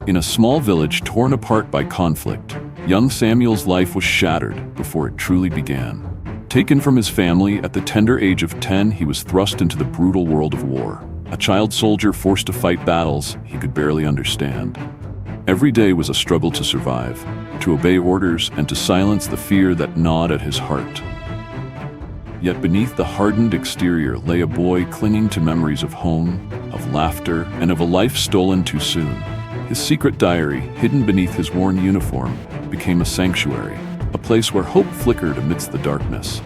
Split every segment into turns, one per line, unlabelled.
In a small village torn apart by conflict, young Samuel's life was shattered before it truly began. Taken from his family at the tender age of 10, he was thrust into the brutal world of war. A child soldier forced to fight battles he could barely understand. Every day was a struggle to survive, to obey orders, and to silence the fear that gnawed at his heart. Yet beneath the hardened exterior lay a boy clinging to memories of home, of laughter, and of a life stolen too soon. His secret diary, hidden beneath his worn uniform, became a sanctuary, a place where hope flickered amidst the darkness.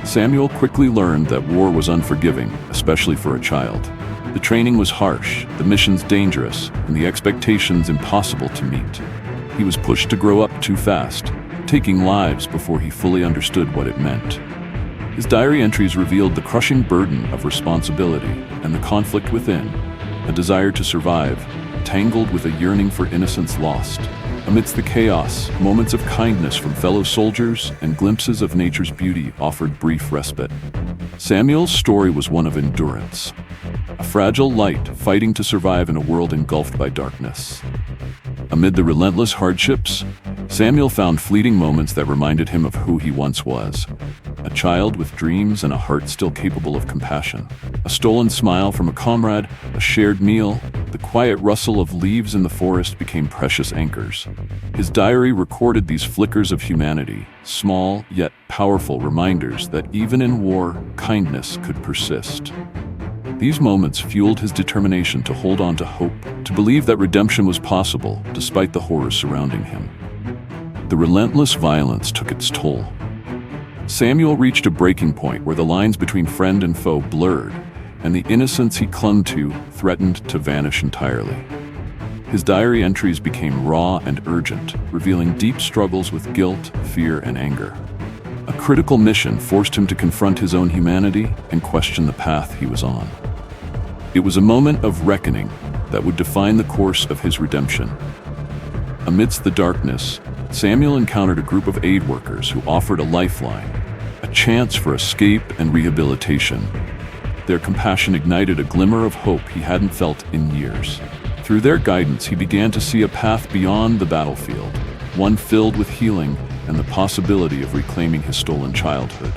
Samuel quickly learned that war was unforgiving, especially for a child. The training was harsh, the missions dangerous, and the expectations impossible to meet. He was pushed to grow up too fast, taking lives before he fully understood what it meant. His diary entries revealed the crushing burden of responsibility and the conflict within, a desire to survive, tangled with a yearning for innocence lost. Amidst the chaos, moments of kindness from fellow soldiers and glimpses of nature's beauty offered brief respite. Samuel's story was one of endurance, a fragile light fighting to survive in a world engulfed by darkness. Amid the relentless hardships, Samuel found fleeting moments that reminded him of who he once was, a child with dreams and a heart still capable of compassion. A stolen smile from a comrade, a shared meal, the quiet rustle of leaves in the forest became precious anchors. His diary recorded these flickers of humanity, small yet powerful reminders that even in war, kindness could persist. These moments fueled his determination to hold on to hope, to believe that redemption was possible despite the horrors surrounding him. The relentless violence took its toll. Samuel reached a breaking point where the lines between friend and foe blurred, and the innocence he clung to threatened to vanish entirely. His diary entries became raw and urgent, revealing deep struggles with guilt, fear, and anger. A critical mission forced him to confront his own humanity and question the path he was on. It was a moment of reckoning that would define the course of his redemption. Amidst the darkness, Samuel encountered a group of aid workers who offered a lifeline, a chance for escape and rehabilitation. Their compassion ignited a glimmer of hope he hadn't felt in years. Through their guidance, he began to see a path beyond the battlefield, one filled with healing and the possibility of reclaiming his stolen childhood.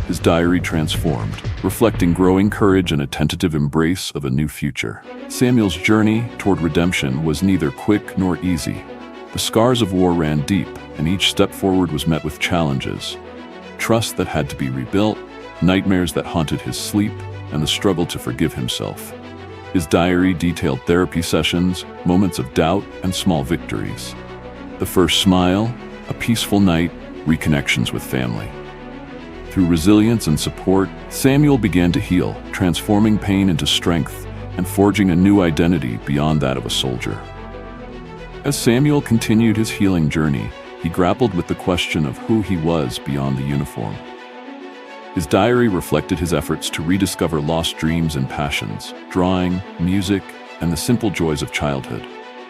His diary transformed, reflecting growing courage and a tentative embrace of a new future. Samuel's journey toward redemption was neither quick nor easy. The scars of war ran deep, and each step forward was met with challenges. Trust that had to be rebuilt, nightmares that haunted his sleep, and the struggle to forgive himself. His diary detailed therapy sessions, moments of doubt, and small victories. The first smile, a peaceful night, reconnections with family. Through resilience and support, Samuel began to heal, transforming pain into strength and forging a new identity beyond that of a soldier. As Samuel continued his healing journey, he grappled with the question of who he was beyond the uniform. His diary reflected his efforts to rediscover lost dreams and passions, drawing, music, and the simple joys of childhood.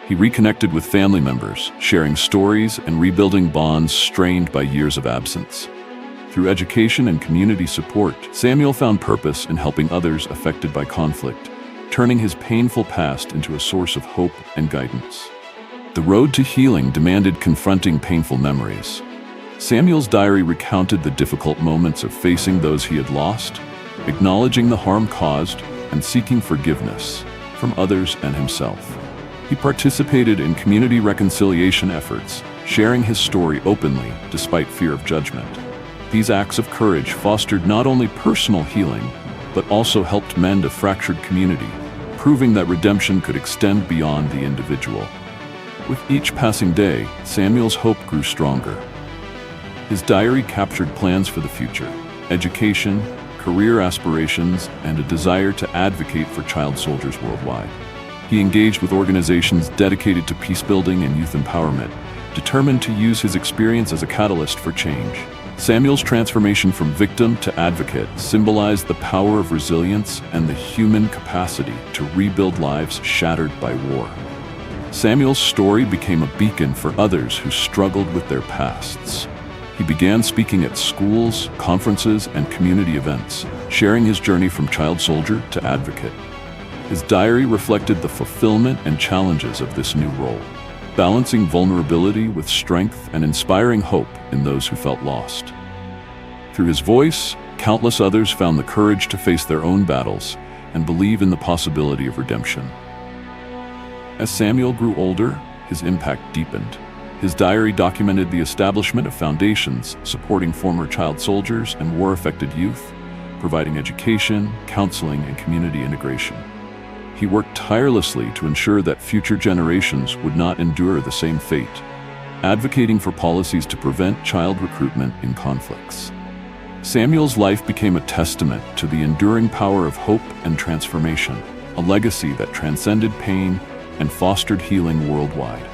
He reconnected with family members, sharing stories and rebuilding bonds strained by years of absence. Through education and community support, Samuel found purpose in helping others affected by conflict, turning his painful past into a source of hope and guidance. The road to healing demanded confronting painful memories. Samuel's diary recounted the difficult moments of facing those he had lost, acknowledging the harm caused, and seeking forgiveness from others and himself. He participated in community reconciliation efforts, sharing his story openly despite fear of judgment. These acts of courage fostered not only personal healing, but also helped mend a fractured community, proving that redemption could extend beyond the individual. With each passing day, Samuel's hope grew stronger. His diary captured plans for the future, education, career aspirations, and a desire to advocate for child soldiers worldwide. He engaged with organizations dedicated to peace building and youth empowerment, determined to use his experience as a catalyst for change. Samuel's transformation from victim to advocate symbolized the power of resilience and the human capacity to rebuild lives shattered by war. Samuel's story became a beacon for others who struggled with their pasts. He began speaking at schools, conferences, and community events, sharing his journey from child soldier to advocate. His diary reflected the fulfillment and challenges of this new role, balancing vulnerability with strength and inspiring hope in those who felt lost. Through his voice, countless others found the courage to face their own battles and believe in the possibility of redemption. As Samuel grew older, his impact deepened. His diary documented the establishment of foundations supporting former child soldiers and war-affected youth, providing education, counseling, and community integration. He worked tirelessly to ensure that future generations would not endure the same fate, advocating for policies to prevent child recruitment in conflicts. Samuel's life became a testament to the enduring power of hope and transformation, a legacy that transcended pain and fostered healing worldwide.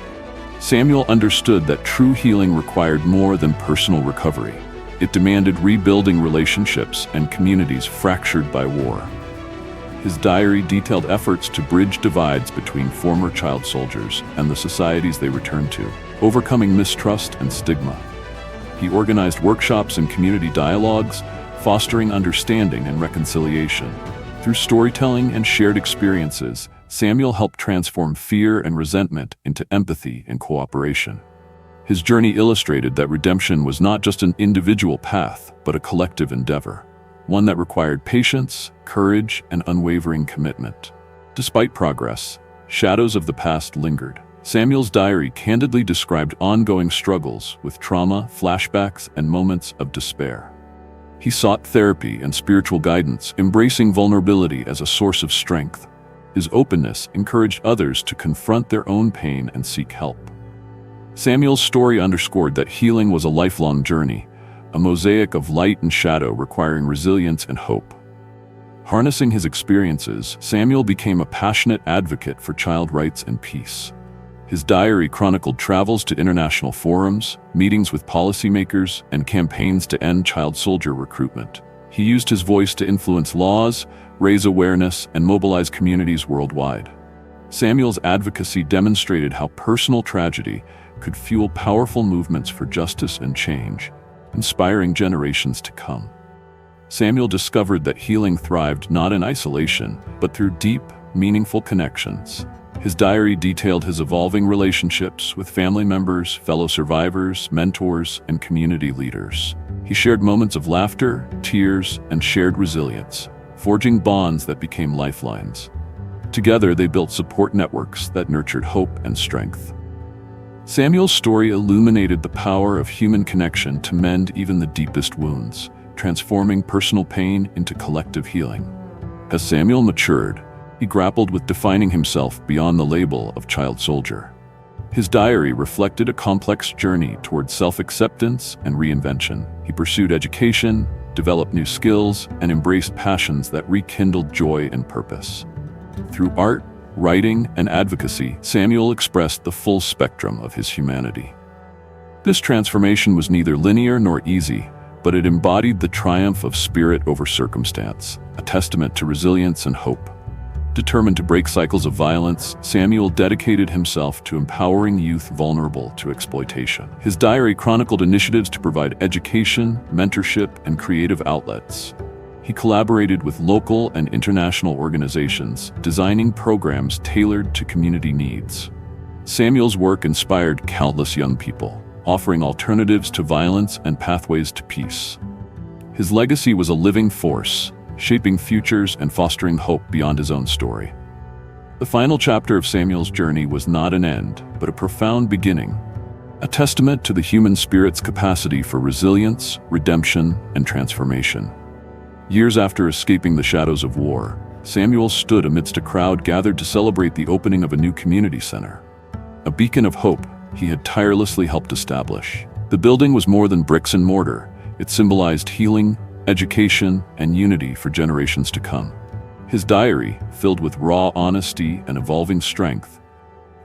Samuel understood that true healing required more than personal recovery. It demanded rebuilding relationships and communities fractured by war. His diary detailed efforts to bridge divides between former child soldiers and the societies they returned to, overcoming mistrust and stigma. He organized workshops and community dialogues, fostering understanding and reconciliation. Through storytelling and shared experiences, Samuel helped transform fear and resentment into empathy and cooperation. His journey illustrated that redemption was not just an individual path, but a collective endeavor, one that required patience, courage, and unwavering commitment. Despite progress, shadows of the past lingered. Samuel's diary candidly described ongoing struggles with trauma, flashbacks, and moments of despair. He sought therapy and spiritual guidance, embracing vulnerability as a source of strength. His openness encouraged others to confront their own pain and seek help. Samuel's story underscored that healing was a lifelong journey, a mosaic of light and shadow requiring resilience and hope. Harnessing his experiences, Samuel became a passionate advocate for child rights and peace. His diary chronicled travels to international forums, meetings with policymakers, and campaigns to end child soldier recruitment. He used his voice to influence laws, raise awareness, and mobilize communities worldwide. Samuel's advocacy demonstrated how personal tragedy could fuel powerful movements for justice and change, inspiring generations to come. Samuel discovered that healing thrived not in isolation, but through deep, meaningful connections. His diary detailed his evolving relationships with family members, fellow survivors, mentors, and community leaders. He shared moments of laughter, tears, and shared resilience, forging bonds that became lifelines. Together, they built support networks that nurtured hope and strength. Samuel's story illuminated the power of human connection to mend even the deepest wounds, transforming personal pain into collective healing. As Samuel matured, he grappled with defining himself beyond the label of child soldier. His diary reflected a complex journey toward self-acceptance and reinvention. He pursued education, developed new skills, and embraced passions that rekindled joy and purpose. Through art, writing, and advocacy, Samuel expressed the full spectrum of his humanity. This transformation was neither linear nor easy, but it embodied the triumph of spirit over circumstance, a testament to resilience and hope. Determined to break cycles of violence, Samuel dedicated himself to empowering youth vulnerable to exploitation. His diary chronicled initiatives to provide education, mentorship, and creative outlets. He collaborated with local and international organizations, designing programs tailored to community needs. Samuel's work inspired countless young people, offering alternatives to violence and pathways to peace. His legacy was a living force, shaping futures and fostering hope beyond his own story. The final chapter of Samuel's journey was not an end, but a profound beginning, a testament to the human spirit's capacity for resilience, redemption, and transformation. Years after escaping the shadows of war, Samuel stood amidst a crowd gathered to celebrate the opening of a new community center, a beacon of hope he had tirelessly helped establish. The building was more than bricks and mortar. It symbolized healing, education, and unity for generations to come. His diary, filled with raw honesty and evolving strength,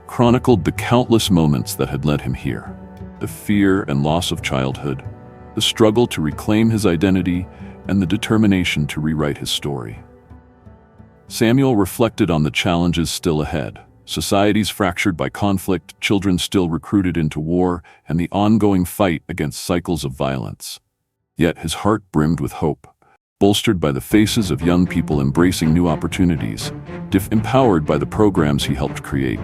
chronicled the countless moments that had led him here. The fear and loss of childhood, the struggle to reclaim his identity, and the determination to rewrite his story. Samuel reflected on the challenges still ahead: societies fractured by conflict, children still recruited into war, and the ongoing fight against cycles of violence. Yet his heart brimmed with hope. bolstered by the faces of young people embracing new opportunities, empowered by the programs he helped create.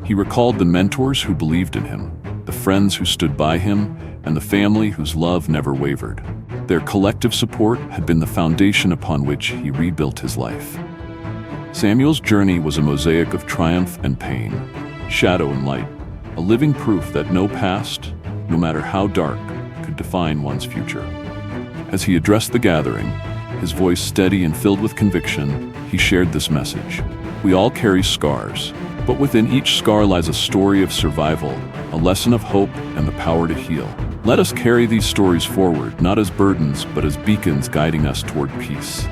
He recalled the mentors who believed in him, the friends who stood by him, and the family whose love never wavered. Their collective support had been the foundation upon which he rebuilt his life. Samuel's journey was a mosaic of triumph and pain, shadow and light, a living proof that no past, no matter how dark, could define one's future. As he addressed the gathering, his voice steady and filled with conviction, he shared this message. We all carry scars, but within each scar lies a story of survival, a lesson of hope, and the power to heal. Let us carry these stories forward, not as burdens, but as beacons guiding us toward peace.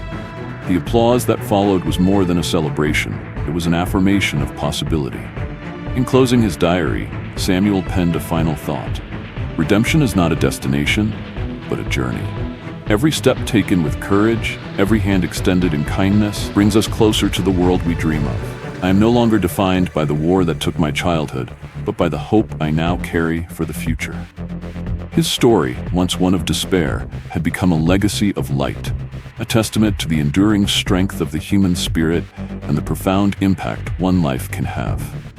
The applause that followed was more than a celebration. It was an affirmation of possibility. In closing his diary, Samuel penned a final thought. Redemption is not a destination, but a journey. Every step taken with courage, every hand extended in kindness, brings us closer to the world we dream of. I am no longer defined by the war that took my childhood, but by the hope I now carry for the future. His story, once one of despair, had become a legacy of light, a testament to the enduring strength of the human spirit and the profound impact one life can have.